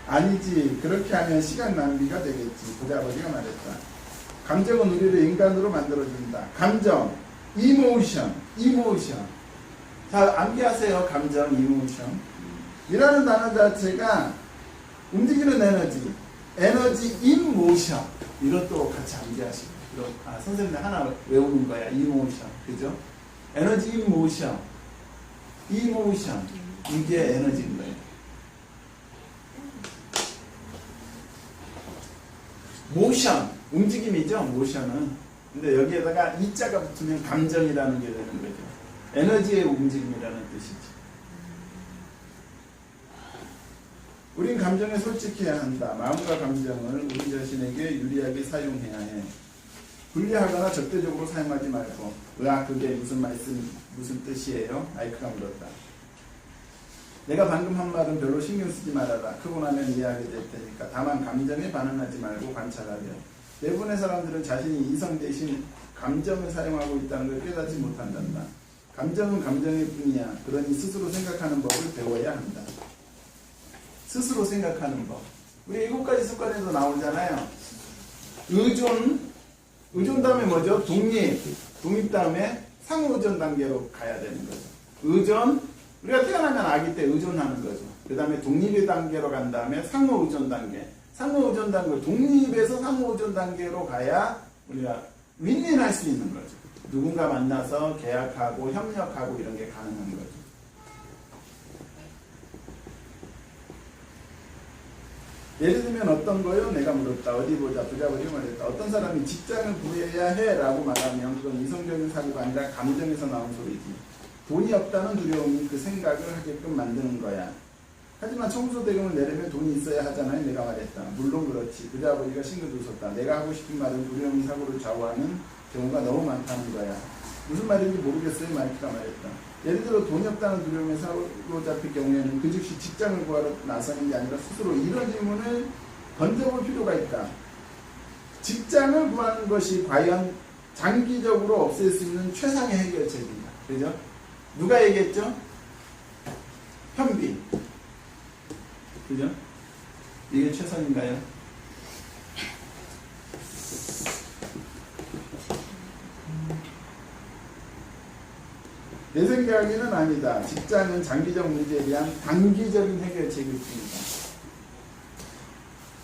아니지. 그렇게 하면 시간 낭비가 되겠지. 부자 아버지가 말했다. 감정은 우리를 인간으로 만들어준다. 감정, 이모션. 자, 암기하세요. 감정, 이모션. 이라는 단어 자체가 움직이는 에너지 인 모션. 이것도 같이 암기하시고. 선생님 하나 외우는 거야. 이모션. 그죠? 에너지 인 모션. 이모션. 이게 에너지인 거예요. 모션. 움직임이죠. 모션은. 근데 여기에다가 이자가 붙으면 감정이라는 게 되는 거죠. 에너지의 움직임이라는 뜻이지. 우린 감정에 솔직해야 한다. 마음과 감정을 우리 자신에게 유리하게 사용해야 해. 분리하거나 적대적으로 사용하지 말고. 그게 무슨 뜻이에요? 아이크가 물었다. 내가 방금 한 말은 별로 신경 쓰지 말아라. 크고 나면 이해하게 될 테니까. 다만 감정에 반응하지 말고 관찰하려. 대부분의 사람들은 자신이 이성 대신 감정을 사용하고 있다는 걸 깨닫지 못한단다. 감정은 감정일 뿐이야. 그러니 스스로 생각하는 법을 배워야 한다. 스스로 생각하는 법. 우리 7가지 습관에서 나오잖아요. 의존 다음에 뭐죠? 독립 다음에 상호의존 단계로 가야 되는 거죠. 의존, 우리가 태어나면 아기 때 의존하는 거죠. 그 다음에 독립의 단계로 간 다음에 상호의존 단계. 상호의존 단계, 독립에서 상호의존 단계로 가야 우리가 윈윈할 수 있는 거죠. 누군가 만나서 계약하고 협력하고 이런 게 가능한 거죠. 예를 들면 어떤 거요? 내가 물었다. 어디 보자. 부자버리가 말했다. 어떤 사람이 직장을 구해야 해 라고 말하면 그건 이성적인 사고가 아니라 감정에서 나온 소리지. 돈이 없다는 두려움이 그 생각을 하게끔 만드는 거야. 하지만 청소대금을 내려면 돈이 있어야 하잖아요. 내가 말했다. 물론 그렇지. 부자버리가 싱긋 웃었다. 내가 하고 싶은 말은 두려움이 사고를 좌우하는 경우가 너무 많다는 거야. 무슨 말인지 모르겠어요. 마이크가 말했다. 예를 들어 돈이 없다는 두려움에 사로잡힐 경우에는 그 즉시 직장을 구하러 나서는 게 아니라 스스로 이런 질문을 던져볼 필요가 있다. 직장을 구하는 것이 과연 장기적으로 없앨 수 있는 최상의 해결책이다. 그죠? 누가 얘기했죠? 현빈. 그죠? 이게 최선인가요? 내 생각에는 아니다. 직장은 장기적 문제에 대한 단기적인 해결책일 뿐이다.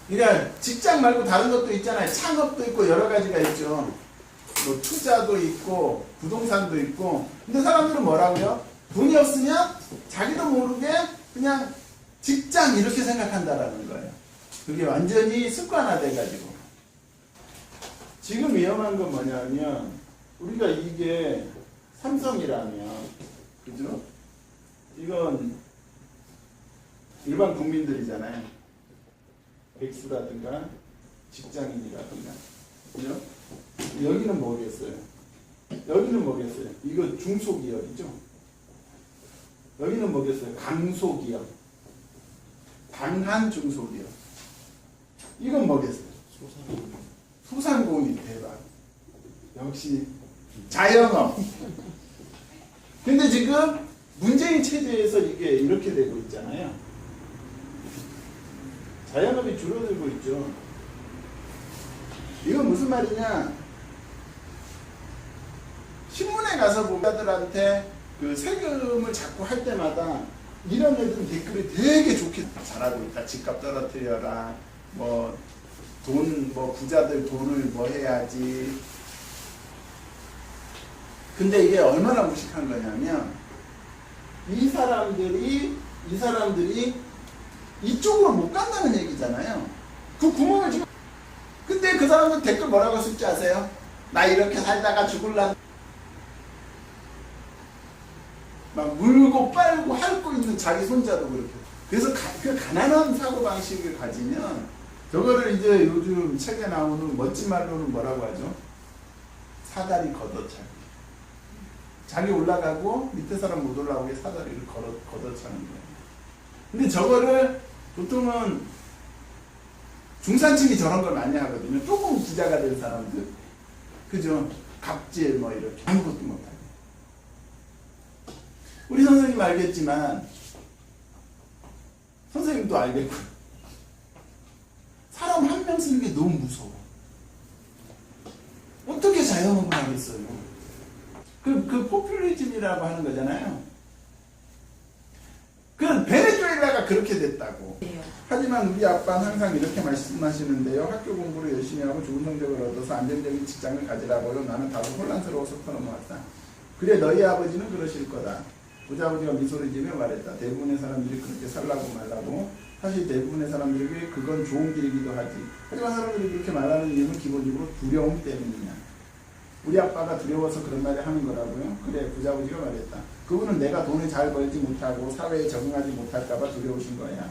그러니까 직장 말고 다른 것도 있잖아요. 창업도 있고 여러 가지가 있죠. 뭐 투자도 있고 부동산도 있고. 근데 사람들은 뭐라고요? 돈이 없으면 자기도 모르게 그냥 직장 이렇게 생각한다라는 거예요. 그게 완전히 습관화돼가지고. 지금 위험한 건 뭐냐면 우리가 이게 삼성이라면, 그죠? 이건 일반 국민들이잖아요. 백수라든가 직장인이라든가, 그죠? 여기는 뭐겠어요? 여기는 뭐겠어요? 이거 중소기업이죠? 여기는 뭐겠어요? 강소기업, 강한 중소기업. 이건 뭐겠어요? 소상공인. 대박. 역시 자영업. 근데 지금 문재인 체제에서 이게 이렇게 되고 있잖아요. 자영업이 줄어들고 있죠. 이건 무슨 말이냐? 신문에 가서 보자들한테 그 세금을 자꾸 할 때마다 이런 애들은 댓글이 되게 좋게 잘하고 있다. 집값 떨어뜨려라. 뭐 부자들 돈을 뭐 해야지. 근데 이게 얼마나 무식한 거냐면 이 사람들이 이쪽으로 못 간다는 얘기잖아요. 그 구멍을 지금. 근데 그 사람들 댓글 뭐라고 쓸지 아세요? 나 이렇게 살다가 죽을라. 막 물고 빨고 핥고 있는 자기 손자도 그렇게. 그래서 그 가난한 사고방식을 가지면 저거를 이제 요즘 책에 나오는 멋진 말로는 뭐라고 하죠? 사다리 걷어차기. 자기 올라가고 밑에 사람 못 올라오게 사다리를 걷어차는 거예요. 근데 저거를 보통은 중산층이 저런 걸 많이 하거든요. 조금 부자가 된 사람들. 그죠? 갑질 뭐 이렇게 아무것도 못하게. 우리 선생님 알겠지만 선생님도 알겠고 신경 쓰는 게 너무 무서워. 어떻게 자영업을 하겠어요? 그 포퓰리즘이라고 하는 거잖아요. 그 베네수엘라가 그렇게 됐다고. 하지만 우리 아빠는 항상 이렇게 말씀하시는데요. 학교 공부를 열심히 하고 좋은 성적을 얻어서 안정적인 직장을 가지라고요. 나는 다소 혼란스러워서 터넘어왔다. 그래 너희 아버지는 그러실 거다. 우리 아버지가 미소를 지으며 말했다. 대부분의 사람들이 그렇게 살라고 말라고. 사실 대부분의 사람들에게 그건 좋은 길이기도 하지. 하지만 사람들이 그렇게 말하는 이유는 기본적으로 두려움 때문이냐. 우리 아빠가 두려워서 그런 말을 하는 거라고요. 그래 부자 아버지가 말했다. 그분은 내가 돈을 잘 벌지 못하고 사회에 적응하지 못할까봐 두려우신 거야.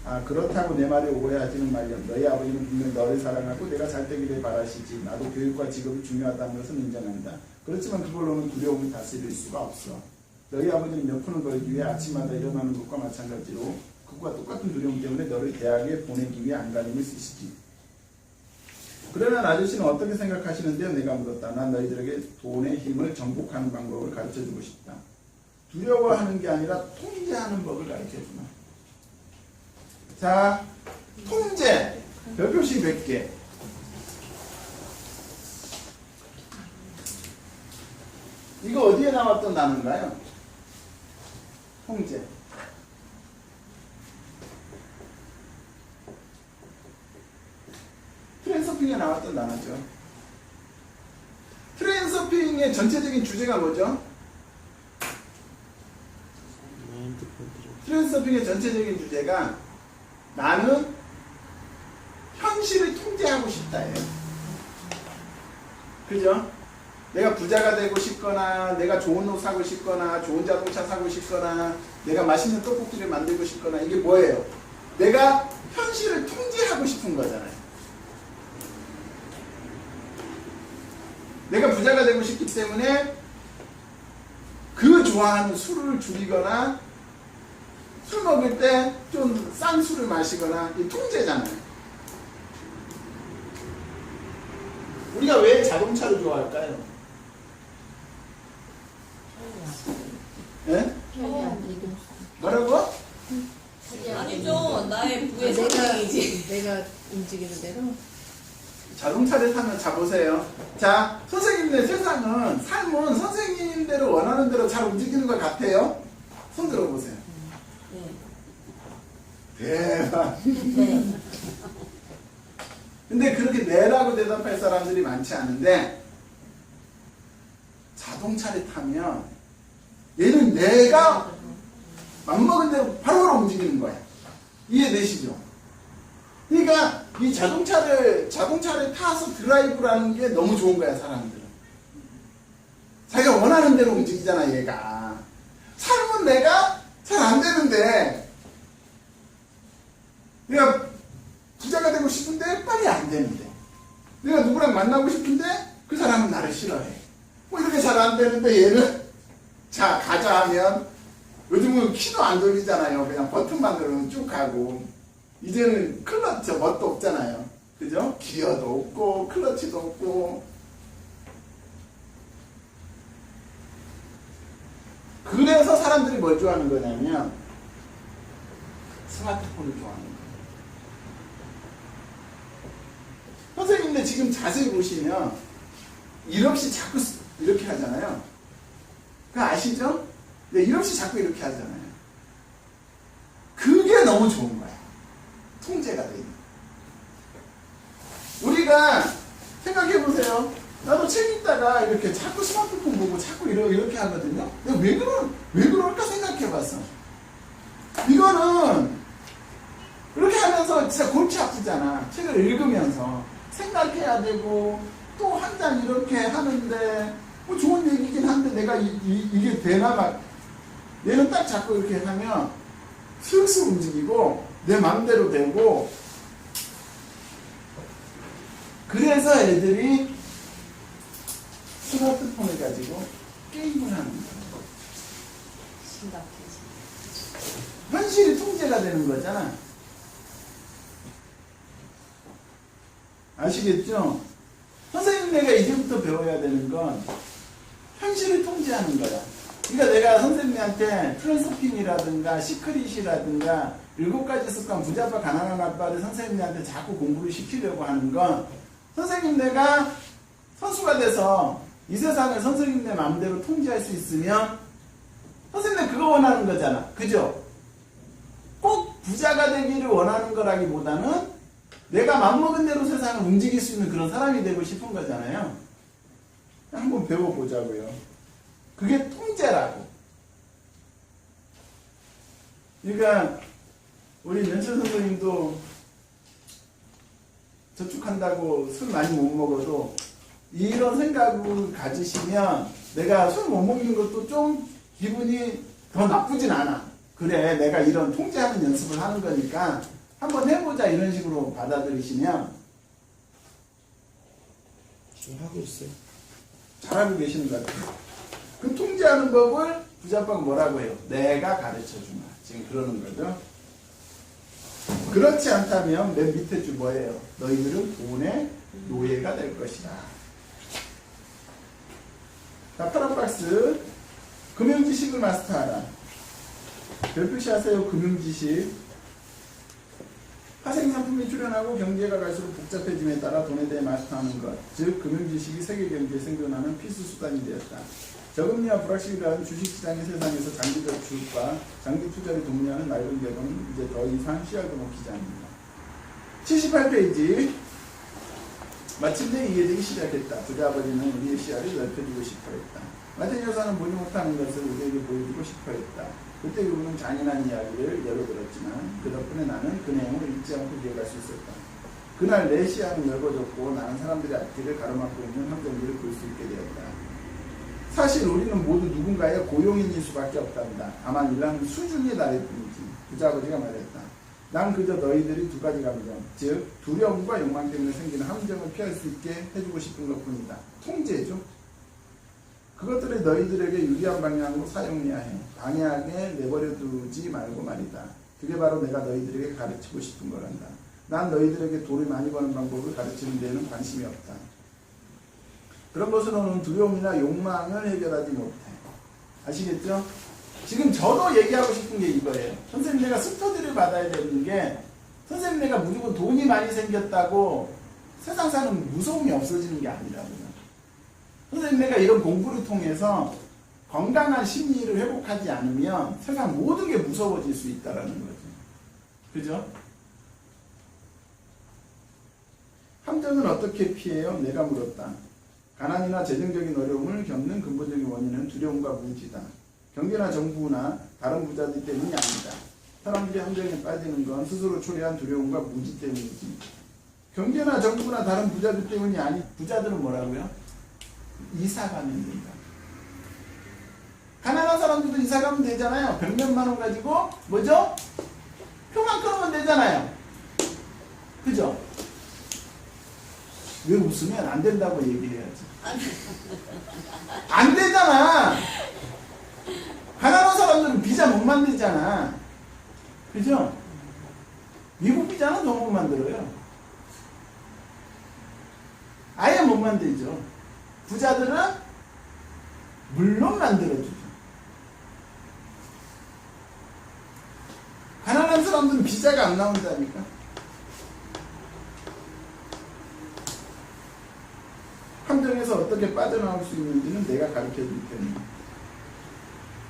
아 그렇다고 내 말에 오해하지는 말렴. 너희 아버지는 분명 너를 사랑하고 내가 잘 되기를 바라시지. 나도 교육과 직업이 중요하다는 것은 인정한다. 그렇지만 그걸로는 두려움을 다스릴 수가 없어. 너희 아버지는 몇 푼을 벌기 위해 아침마다 일어나는 것과 마찬가지로 그것과 똑같은 두려움 때문에 너를 대학에 보내기 위해 안간힘을 쓰시지. 그러나 아저씨는 어떻게 생각하시는데요? 내가 물었다. 난 너희들에게 돈의 힘을 정복하는 방법을 가르쳐주고 싶다. 두려워하는 게 아니라 통제하는 법을 가르쳐주마. 자, 통제. 별표시 100개. 이거 어디에 나왔던 단어인가요? 통제. 트랜서핑에 나왔던 단어죠. 트랜서핑의 전체적인 주제가 뭐죠? 트랜서핑의 전체적인 주제가 나는 현실을 통제하고 싶다예요. 그죠? 내가 부자가 되고 싶거나 내가 좋은 옷 사고 싶거나 좋은 자동차 사고 싶거나 내가 맛있는 떡볶이를 만들고 싶거나 이게 뭐예요? 내가 현실을 통제하고 싶은 거잖아요. 내가 부자가 되고 싶기 때문에 그 좋아하는 술을 줄이거나 술 먹을 때 좀 싼 술을 마시거나 이 통제잖아요. 우리가 왜 자동차를 좋아할까요? 예? 뭐라고? 아니죠. 나의 부의 성향이지. 내가 움직이는 대로. 자동차를 타면 자 보세요. 자 선생님네 세상은 삶은 선생님대로 원하는 대로 잘 움직이는 것 같아요. 손 들어보세요. 대박. 네. 근데 그렇게 네라고 대답할 사람들이 많지 않은데 자동차를 타면 얘는 내가 맘먹은 대로 바로바로 움직이는 거야. 이해되시죠? 그러니까 이 자동차를 타서 드라이브라는 게 너무 좋은 거야. 사람들은 자기가 원하는 대로 움직이잖아. 얘가 삶은 내가 잘 안 되는데 내가 부자가 되고 싶은데 빨리 안 되는데 내가 누구랑 만나고 싶은데 그 사람은 나를 싫어해. 뭐 이렇게 잘 안 되는데 얘는 자 가자 하면 요즘은 키도 안 돌리잖아요. 그냥 버튼만 누르면 쭉 가고 이제는 클러치 뭣도 없잖아요. 그죠? 기어도 없고 클러치도 없고. 그래서 사람들이 뭘 좋아하는 거냐면 스마트폰을 좋아하는 거예요. 선생님들 지금 자세히 보시면 일 없이 자꾸 이렇게 하잖아요. 그거 아시죠? 네, 일 없이 자꾸 이렇게 하잖아요. 그게 너무 좋은 거야. 통제가 돼 있는. 우리가 생각해 보세요. 나도 책 읽다가 이렇게 자꾸 스마트폰 보고 자꾸 이렇게 하거든요. 내가 왜 그럴까 생각해 봤어. 이거는 이렇게 하면서 진짜 골치 아프잖아. 책을 읽으면서 생각해야 되고 또 한 장 이렇게 하는데 뭐 좋은 얘기긴 한데 내가 이게 되나 막 얘는 딱 자꾸 이렇게 하면 슬슬 움직이고 내 마음대로 되고. 그래서 애들이 스마트폰을 가지고 게임을 하는 거예요. 현실이 통제가 되는 거잖아. 아시겠죠? 선생님네가 이제부터 배워야 되는 건 현실을 통제하는 거야. 그러니까 내가 선생님한테 플러스핀이라든가 시크릿이라든가 7가지 습관 부자빠 가난한 아빠를 선생님한테 자꾸 공부를 시키려고 하는 건 선생님 내가 선수가 돼서 이 세상을 선생님네 마음대로 통제할 수 있으면 선생님 그거 원하는 거잖아. 그죠? 꼭 부자가 되기를 원하는 거라기보다는 내가 맘먹은 대로 세상을 움직일 수 있는 그런 사람이 되고 싶은 거잖아요. 한번 배워보자고요. 그게 통제라고. 그러니까 우리 연철 선생님도 저축한다고 술 많이 못 먹어도 이런 생각을 가지시면 내가 술 못 먹는 것도 좀 기분이 더 나쁘진 않아. 그래 내가 이런 통제하는 연습을 하는 거니까 한번 해보자 이런 식으로 받아들이시면 지금 하고 있어요. 잘하고 계시는 것 같아요. 그 통제하는 법을 부자빠가 뭐라고 해요? 내가 가르쳐주마. 지금 그러는 거죠. 그렇지 않다면 맨 밑에 줄 뭐예요? 너희들은 돈의 노예가 될 것이다. 자, 파란 박스. 금융지식을 마스터하라. 별표시 하세요. 금융지식. 파생상품이 출현하고 경제가 갈수록 복잡해짐에 따라 돈에 대해 마스터하는 것, 즉 금융지식이 세계경제에 생존하는 필수 수단이 되었다. 저금리와 불확실이라는 주식시장의 세상에서 장기적 주식과 장기 투자를 독려하는 낡은 격은 이제 더 이상 씨알도 먹히지 않는다. 78페이지. 마침내 이해되기 시작했다. 부자 아버지는 우리의 시야를 넓혀주고 싶어했다. 마틴 여사는 보지 못하는 것을 우리에게 보여주고 싶어했다. 그때 그분은 잔인한 이야기를 여러 들었지만 그 덕분에 나는 그 내용을 잊지 않고 기억할 수 있었다. 그날 내 시야는 넓어졌고 나는 사람들의 앞길을 가로막고 있는 함정들을 볼 수 있게 되었다. 사실 우리는 모두 누군가의 고용인일 수밖에 없답니다. 다만 일하는 수준이 다를 뿐이지. 부자 아버지가 말했다. 난 그저 너희들이 두 가지 감정, 즉 두려움과 욕망 때문에 생기는 함정을 피할 수 있게 해주고 싶은 것뿐이다. 통제죠. 그것들을 너희들에게 유리한 방향으로 사용해야 해. 방해하게 내버려두지 말고 말이다. 그게 바로 내가 너희들에게 가르치고 싶은 거란다. 난 너희들에게 돈을 많이 버는 방법을 가르치는 데에는 관심이 없다. 그런 것으로는 두려움이나 욕망을 해결하지 못해. 아시겠죠? 지금 저도 얘기하고 싶은 게 이거예요. 선생님 내가 스터디를 받아야 되는 게 선생님 내가 무조건 돈이 많이 생겼다고 세상 사는 무서움이 없어지는 게 아니라고요. 선생님 내가 이런 공부를 통해서 건강한 심리를 회복하지 않으면 세상 모든 게 무서워질 수 있다는 거죠. 그죠? 함정은 어떻게 피해요? 내가 물었다. 가난이나 재정적인 어려움을 겪는 근본적인 원인은 두려움과 무지다. 경제나 정부나 다른 부자들 때문이 아니다. 사람들이 함정에 빠지는 건 스스로 초래한 두려움과 무지 때문이지. 경제나 정부나 다른 부자들 때문이 아니. 부자들은 뭐라고요? 이사 가면 된다. 가난한 사람들도 이사 가면 되잖아요. 100몇만 원 가지고 뭐죠? 표만 끊으면 되잖아요. 그죠? 왜 웃으면 안 된다고 얘기해야지. 안 되잖아. 가난한 사람들은 비자 못 만들잖아. 그죠? 미국 비자는 더 못 만들어요. 아예 못 만들죠. 부자들은 물론 만들어주죠. 가난한 사람들은 비자가 안 나온다니까. 함정에서 어떻게 빠져나올 수 있는지는 내가 가르쳐줄 테니.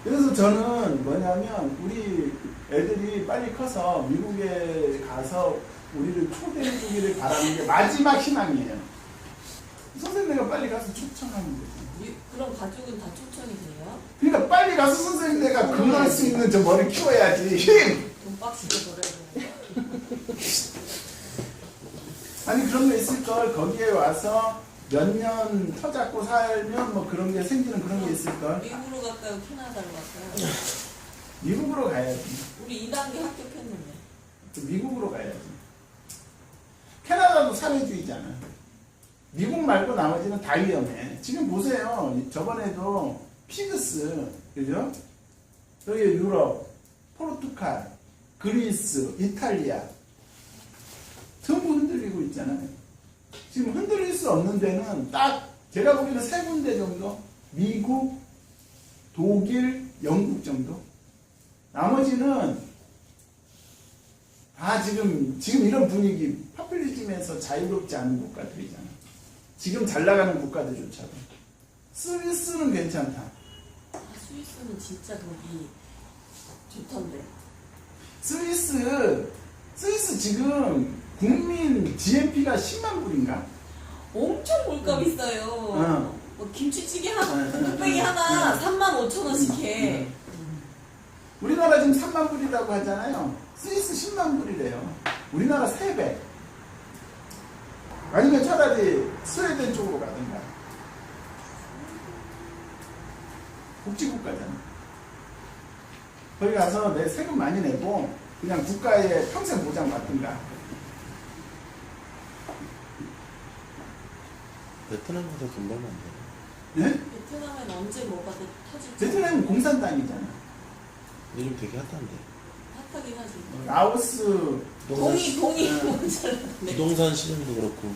그래서 저는 뭐냐면 우리 애들이 빨리 커서 미국에 가서 우리를 초대해주기를 바라는 게 마지막 희망이에요. 선생님네가 빨리 가서 초청하면 되죠. 그럼 가족은 다 초청이 돼요? 그러니까 빨리 가서 선생님네가 근무할 수 있는 저 머리 키워야지. 힘! 돈 빡시게 벌어야 돼. 아니 그런 거 있을걸. 거기에 와서 몇 년 터잡고 살면 뭐 그런 게 생기는 그런 게 있을걸. 미국으로 갈까요? 캐나다로 갈까요? 미국으로 가야지. 우리 2단계 합격했는데. 미국으로 가야지. 캐나다도 사회주의잖아. 미국 말고 나머지는 다 위험해. 지금 보세요. 저번에도 피그스, 그죠? 여기 유럽, 포르투갈, 그리스, 이탈리아 전부 흔들리고 있잖아요. 지금 흔들릴 수 없는 데는 딱 제가 보기에는 3군데 정도? 미국, 독일, 영국 정도. 나머지는 다 지금 이런 분위기, 파퓰리즘에서 자유롭지 않은 국가들이잖아. 지금 잘 나가는 국가들조차도. 스위스는 괜찮다. 아, 스위스는 진짜 독이 좋던데. 스위스 지금 국민 GNP가 10만 불인가? 엄청 물가 비싸요. 어. 뭐 김치찌개 하나, 뚝배기 하나 35,000원씩 해. 우리나라 지금 3만 불이라고 하잖아요. 스위스 10만 불이래요. 우리나라 3배. 아니면 차라리 스웨덴 쪽으로 가든가. 복지국가잖아. 거기 가서 내 세금 많이 내고 그냥 국가에 평생 보장 받든가. 베트남 가서 돈 벌면 안 돼요? 네? 베트남엔 언제 뭐가 터질지. 베트남은 공산당이잖아. 요즘 되게 핫한데. 핫하긴 하지. 라오스 동이 네. 모자랐네. 부동산 시장도 그렇고.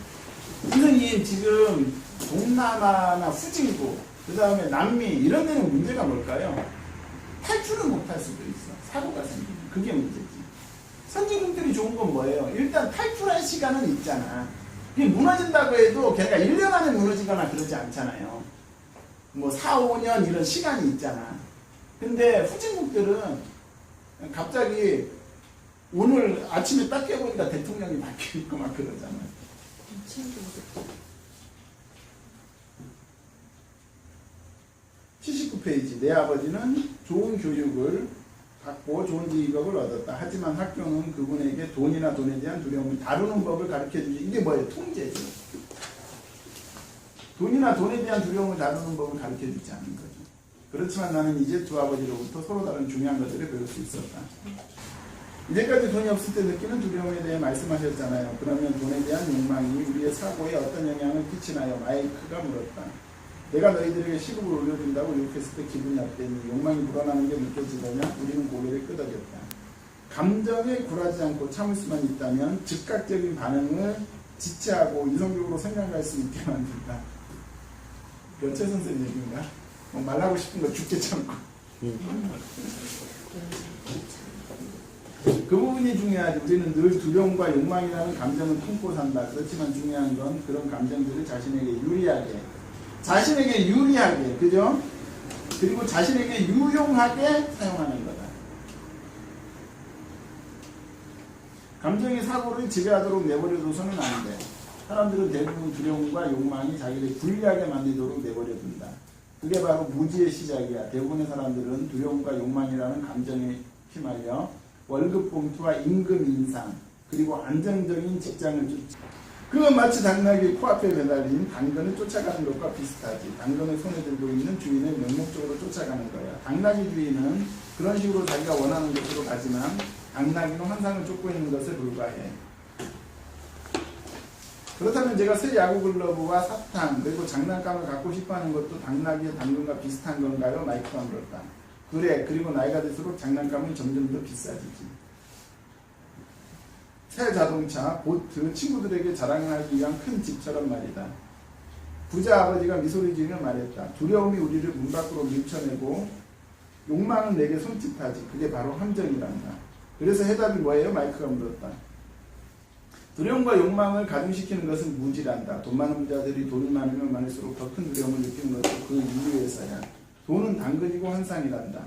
선생님 지금 동남아나 후진국 그 다음에 남미 이런 데는 문제가 뭘까요? 탈출을 못할 수도 있어. 사고가 생기면 그게 문제지. 선진국들이 좋은 건 뭐예요? 일단 탈출할 시간은 있잖아. 그게 무너진다고 해도 걔가 1년 안에 무너지거나 그러지 않잖아요. 뭐 4, 5년 이런 시간이 있잖아. 근데 후진국들은 갑자기 오늘 아침에 딱 깨보니까 대통령이 바뀌고 막 그러잖아. 79페이지. 내 아버지는 좋은 교육을 받고 좋은 직업을 얻었다. 하지만 학교는 그분에게 돈이나 돈에 대한 두려움을 다루는 법을 가르쳐주지. 이게 뭐예요? 통제죠. 돈이나 돈에 대한 두려움을 다루는 법을 가르쳐주지 않는 거죠. 그렇지만 나는 이제 두 아버지로부터 서로 다른 중요한 것들을 배울 수 있었다. 이제까지 돈이 없을 때 느끼는 두려움에 대해 말씀하셨잖아요. 그러면 돈에 대한 욕망이 우리의 사고에 어떤 영향을 끼치나요? 마이크가 물었다. 내가 너희들에게 시급을 올려준다고 욕했을 때 기분이 어땠니? 욕망이 불어나는 게 느껴지더냐? 우리는 고개를 끄덕였다. 감정에 굴하지 않고 참을 수만 있다면 즉각적인 반응을 지체하고 이성적으로 생각할 수 있게 만든다. 여채 선생님 얘기인가? 뭐 말하고 싶은 거 죽게 참고. 그 부분이 중요하지. 우리는 늘 두려움과 욕망이라는 감정을 품고 산다. 그렇지만 중요한 건 그런 감정들을 자신에게 유리하게, 그죠? 그리고 자신에게 유용하게 사용하는 거다. 감정의 사고를 지배하도록 내버려둬서는 안 돼. 사람들은 대부분 두려움과 욕망이 자기를 불리하게 만들도록 내버려둔다. 그게 바로 무지의 시작이야. 대부분의 사람들은 두려움과 욕망이라는 감정에 휘말려 월급 봉투와 임금 인상 그리고 안정적인 직장을 쫓아. 그건 마치 당나귀 코앞에 매달린 당근을 쫓아가는 것과 비슷하지. 당근을 손에 들고 있는 주인을 맹목적으로 쫓아가는 거야. 당나귀 주인은 그런 식으로 자기가 원하는 곳으로 가지만 당나귀는 환상을 쫓고 있는 것에 불과해. 그렇다면 제가 새 야구 글러브와 사탕 그리고 장난감을 갖고 싶어하는 것도 당나귀의 당근과 비슷한 건가요? 마이크가 물었다. 그래. 그리고 나이가 들수록 장난감은 점점 더 비싸지지. 새 자동차, 보트, 친구들에게 자랑하기 위한 큰 집처럼 말이다. 부자 아버지가 미소를 지으며 말했다. 두려움이 우리를 문 밖으로 밀쳐내고 욕망은 내게 손짓하지. 그게 바로 함정이란다. 그래서 해답이 뭐예요? 마이크가 물었다. 두려움과 욕망을 가중시키는 것은 무지란다. 돈 많은 부자들이 돈이 많으면 많을수록 더 큰 두려움을 느끼는 것도 그 이유에서야. 돈은 당근이고 환상이란다.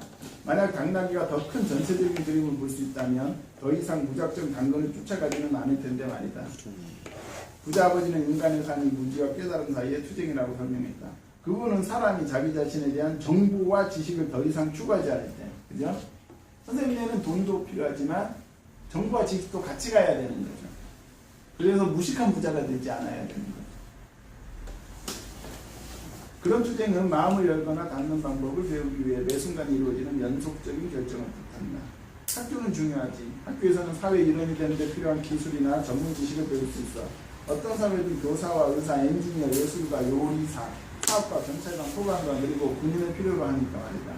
만약 당나귀가 더 큰 전체적인 그림을 볼 수 있다면 더 이상 무작정 당근을 쫓아가지는 않을 텐데 말이다. 부자 아버지는 인간의 삶이 무지와 깨달음 사이의 투쟁이라고 설명했다. 그분은 사람이 자기 자신에 대한 정보와 지식을 더 이상 추구하지 않을 때, 그죠? 선생님에는 돈도 필요하지만 정보와 지식도 같이 가야 되는 거죠. 그래서 무식한 부자가 되지 않아야 되는 거죠. 그런 투쟁은 마음을 열거나 닫는 방법을 배우기 위해 매 순간 이루어지는 연속적인 결정을 뜻한다. 학교는 중요하지. 학교에서는 사회 일원이 되는 데 필요한 기술이나 전문 지식을 배울 수 있어. 어떤 사회든 교사와 의사, 엔지니어, 예술가, 요리사, 사업가, 경찰관, 소방관 그리고 군인을 필요로 하니까 말이다.